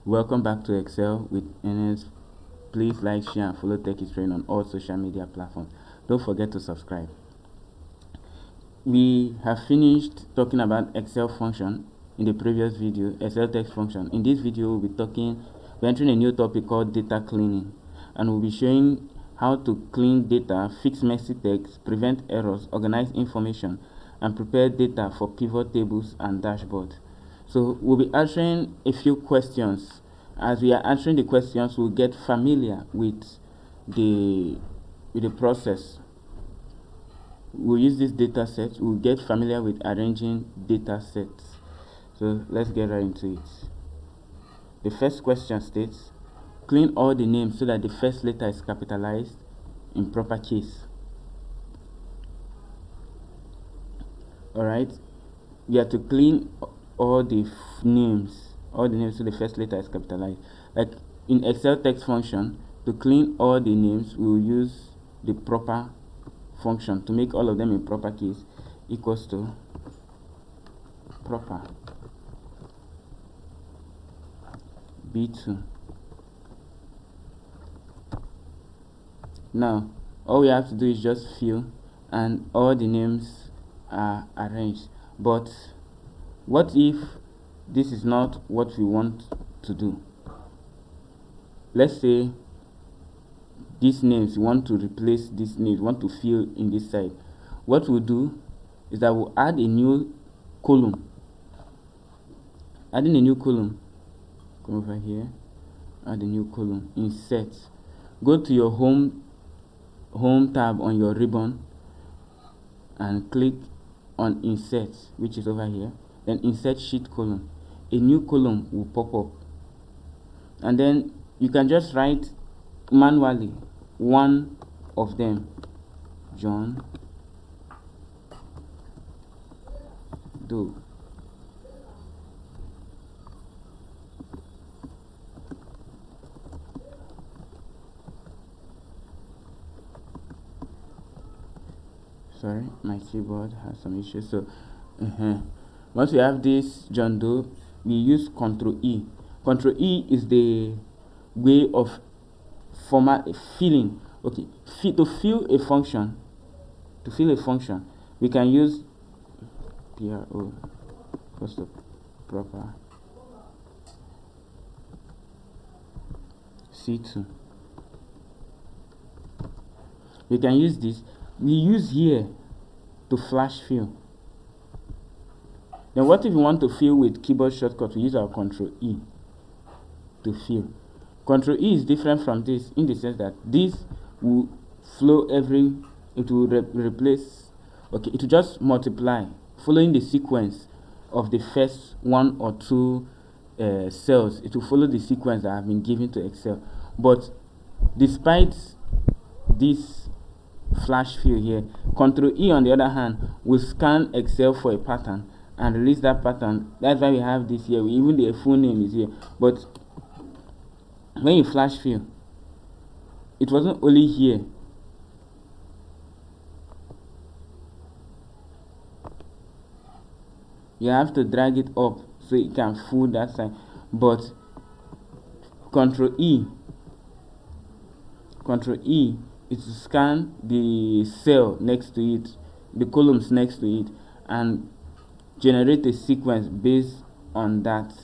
Welcome back to Excel with Enes. Please like, share, and follow TechIsTrain on all social media platforms. Don't forget to subscribe. We have finished talking about Excel function in the previous video, Excel text function. In this video, we're entering a new topic called data cleaning, and we'll be showing how to clean data, fix messy text, prevent errors, organize information, and prepare data for pivot tables and dashboards. So we'll be answering a few questions. As we are answering the questions, we'll get familiar with the process. We'll use this data set. We'll get familiar with arranging data sets. So let's get right into it. The first question states, clean all the names so that the first letter is capitalized in proper case. Alright, we have to clean all the names so the first letter is capitalized. Like in Excel text function, to clean all the names, we will use the proper function to make all of them in proper case equals to proper B2. Now all we have to do is just fill and all the names are arranged. But what if this is not what we want to do? Let's say these names, we want to replace this name, want to fill in this side. What we'll do is that we'll add a new column. Adding a new column, come over here, add a new column, insert, go to your home tab on your ribbon and click on insert, which is over here, then insert sheet column. A new column will pop up, and then you can just write manually one of them, John Doe. Sorry, my keyboard has some issues. So once we have this John Doe, we use Ctrl E. Ctrl E is the way of filling. Okay, to fill a function, we can use PRO, cost of proper C2. We can use this. We use here to flash fill. Then what if we want to fill with keyboard shortcut? We use our Ctrl E to fill. Ctrl E is different from this in the sense that this will flow it will replace, okay, it will just multiply following the sequence of the first one or two cells. It will follow the sequence that have been given to Excel. But despite this flash fill here, Ctrl E on the other hand will scan Excel for a pattern and release that pattern. That's why we have this here. Even the full name is here. But when you flash fill, it wasn't only here. You have to drag it up so it can fool that side. But Ctrl E is to scan the cell next to it, the columns next to it, and generate a sequence based on that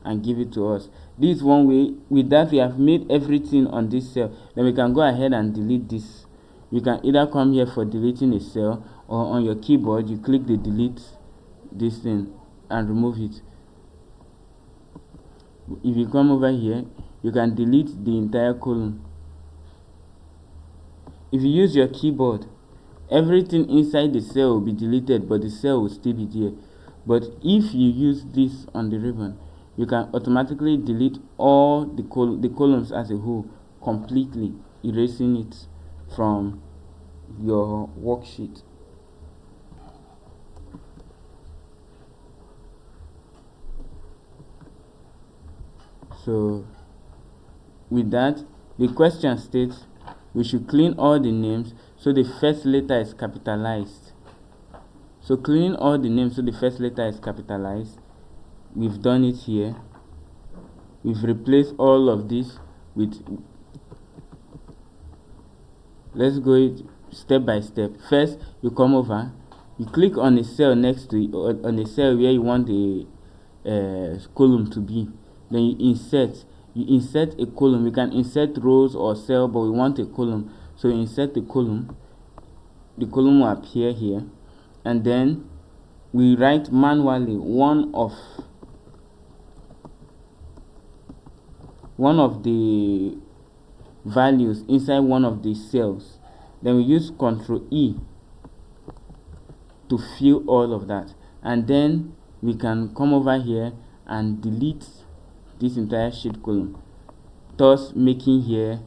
and give it to us. This is one way. With that, we have made everything on this cell. Then we can go ahead and delete this. You can either come here for deleting a cell, or on your keyboard you click the delete this thing and remove it. If you come over here, you can delete the entire column. If you use your keyboard, everything inside the cell will be deleted, but the cell will still be there. But if you use this on the ribbon, you can automatically delete all the columns as a whole, completely erasing it from your worksheet. So with that, the question states we should clean all the names so the first letter is capitalized. So cleaning all the names so the first letter is capitalized, we've done it here. we've replaced all of this with, let's go step by step. First, you come over, you click on a cell next to it, or on a cell where you want the column to be. Then you insert a column. You can insert rows or cell, but we want a column, so you insert the column. The column will appear here, and then we write manually one of the values inside one of the cells. Then we use Ctrl E to fill all of that, and then we can come over here and delete this entire sheet column, thus making here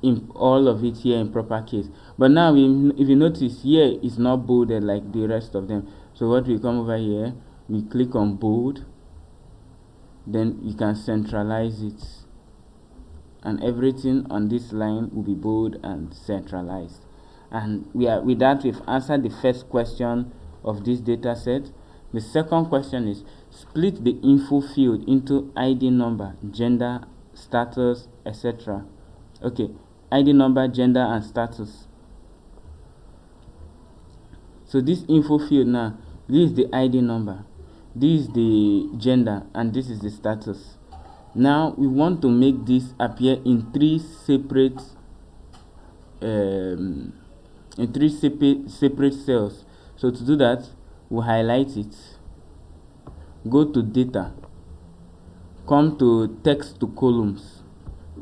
in all of it here in proper case. But now if you notice here, it's not bolded like the rest of them. So what we come over here, we click on bold, then you can centralize it, and everything on this line will be bold and centralized. And with that we've answered the first question of this data set. The second question is, split the info field into ID number, gender, status, etc. Okay, ID number, gender, and status. So this info field now, this is the ID number, this is the gender, and this is the status. Now we want to make this appear in three separate cells. So to do that, we'll highlight it, go to data, come to text to columns,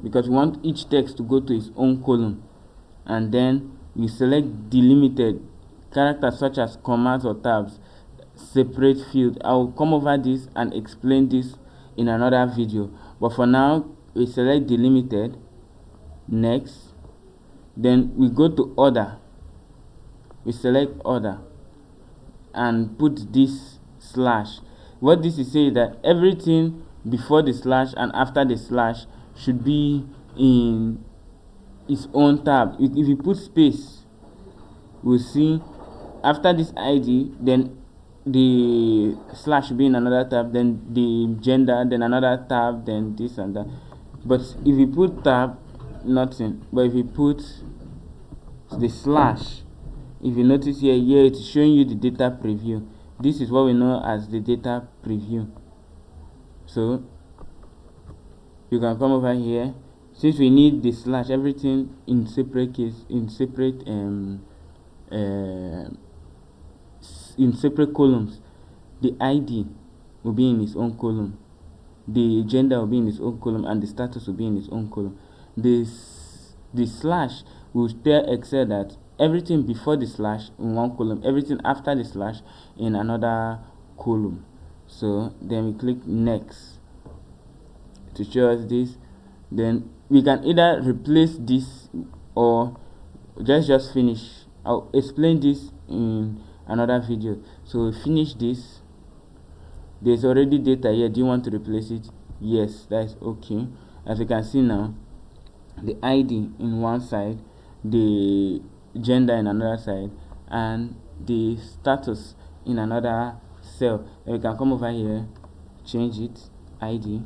because we want each text to go to its own column, and then we select delimited characters such as commas or tabs, separate field. I will come over this and explain this in another video, but for now we select delimited, next, then we go to order, we select order and put this slash. What this is saying is that everything before the slash and after the slash should be in its own tab. If you put space, we'll see after this ID, then the slash should be in another tab, then the gender, then another tab, then this and that. But if you put tab, nothing. But if you put the slash, if you notice here, it's showing you the data preview. This is what we know as the data preview. So you can come over here. Since we need the slash, everything in separate case, in separate columns, the ID will be in its own column, the gender will be in its own column, and the status will be in its own column. The slash will tell Excel that everything before the slash in one column, everything after the slash in another column. So then we click next to show us this. Then we can either replace this or just finish. I'll explain this in another video. So finish this. There's already data here. Do you want to replace it? Yes, that's okay. As you can see now, the ID in one side, the gender in another side, and the status in another cell. And we can come over here, change it, ID,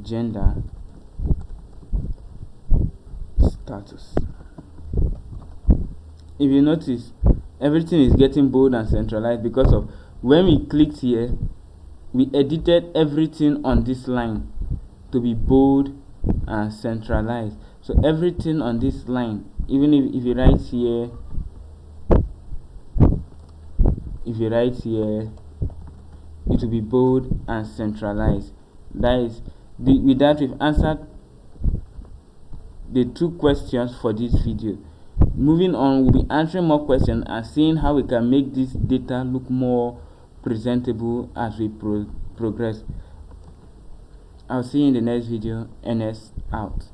gender, status. If you notice, everything is getting bold and centralized because of when we clicked here, we edited everything on this line to be bold and centralized. So everything on this line, even if you write here, it will be bold and centralized. That is, with that we've answered the two questions for this video. Moving on, we'll be answering more questions and seeing how we can make this data look more presentable as we progress. I'll see you in the next video. NS out.